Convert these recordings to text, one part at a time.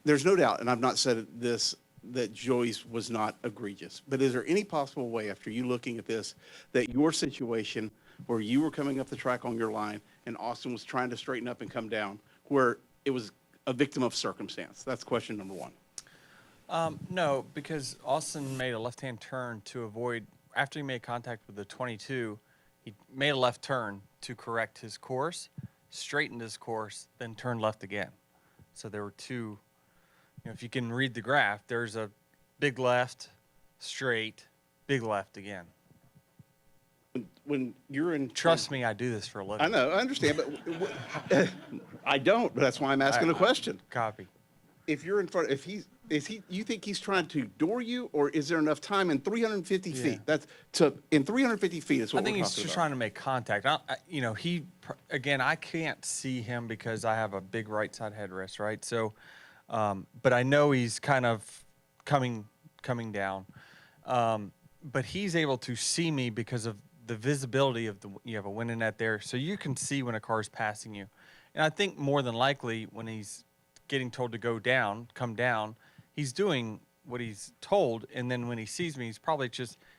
there's no doubt, and I've not said this, that Joyce was not egregious. But is there any possible way, after you looking at this, that your situation where you were coming up the track on your line and Austin was trying to straighten up and come down, where it was a victim of circumstance? That's question number one. No, because Austin made a left-hand turn to avoid, after he made contact with the 22, he made a left turn to correct his course, straightened his course, then turned left again. So there were two, if you can read the graph, there's a big left, straight, big left again. When you're in... Trust me, I do this for a living. I know, I understand, but I don't, but that's why I'm asking the question. Copy. If you're in front, you think he's trying to door you, or is there enough time in 350 feet? In 350 feet is what we're talking about. I think he's just trying to make contact. Again, I can't see him because I have a big right side headrest, right? So, but I know he's kind of coming down. But he's able to see me because of the visibility of you have a window net there, so you can see when a car is passing you. And I think more than likely when he's getting told to come down, he's doing what he's told, and then when he sees me, he's probably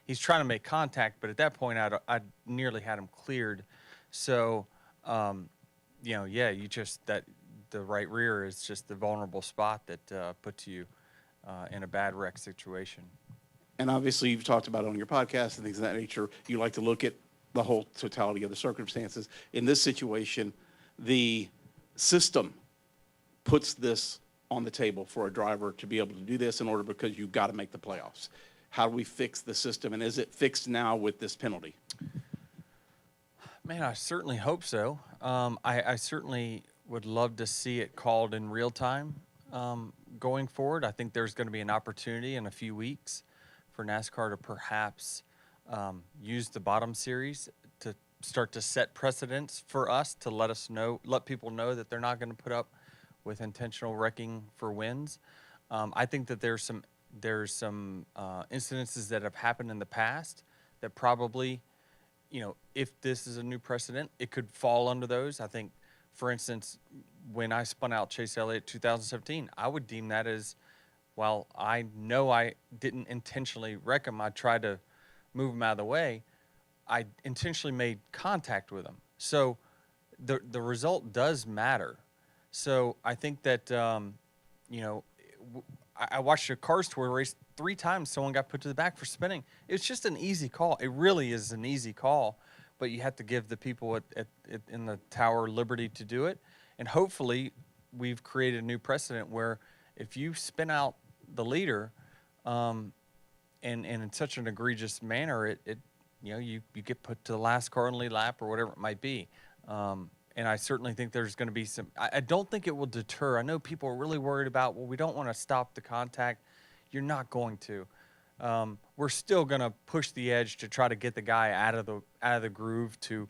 he's trying to make contact, but at that point, I nearly had him cleared. So, the right rear is just the vulnerable spot that puts you in a bad wreck situation. And obviously, you've talked about it on your podcast and things of that nature. You like to look at the whole totality of the circumstances. In this situation, the system puts this on the table for a driver to be able to do this in order, because you've got to make the playoffs. How do we fix the system, and is it fixed now with this penalty? Man, I certainly hope so. I certainly would love to see it called in real time going forward. I think there's going to be an opportunity in a few weeks for NASCAR to perhaps use the bottom series to start to set precedents for us, to let people know that they're not going to put up with intentional wrecking for wins. I think that there's some incidences that have happened in the past that probably, if this is a new precedent, it could fall under those. I think, for instance, when I spun out Chase Elliott 2017, I would deem that as, while I know I didn't intentionally wreck him, I tried to move him out of the way, I intentionally made contact with him. So the result does matter. So I think that, I watched a Cars Tour race 3 times. Someone got put to the back for spinning. It's just an easy call. It really is an easy call, but you have to give the people in the tower liberty to do it. And hopefully we've created a new precedent where if you spin out the leader and in such an egregious manner, you get put to the last car on lead lap or whatever it might be. And I certainly think there's going to be I don't think it will deter. I know people are really worried about, well, we don't want to stop the contact. You're not going to. We're still going to push the edge to try to get the guy out of the groove to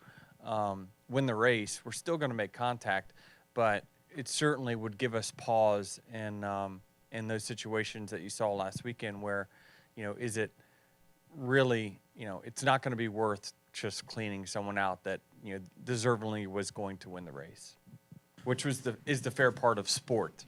win the race. We're still going to make contact, but it certainly would give us pause in those situations that you saw last weekend where, is it really, it's not going to be worth just cleaning someone out that, deservingly was going to win the race, which is the fair part of sport.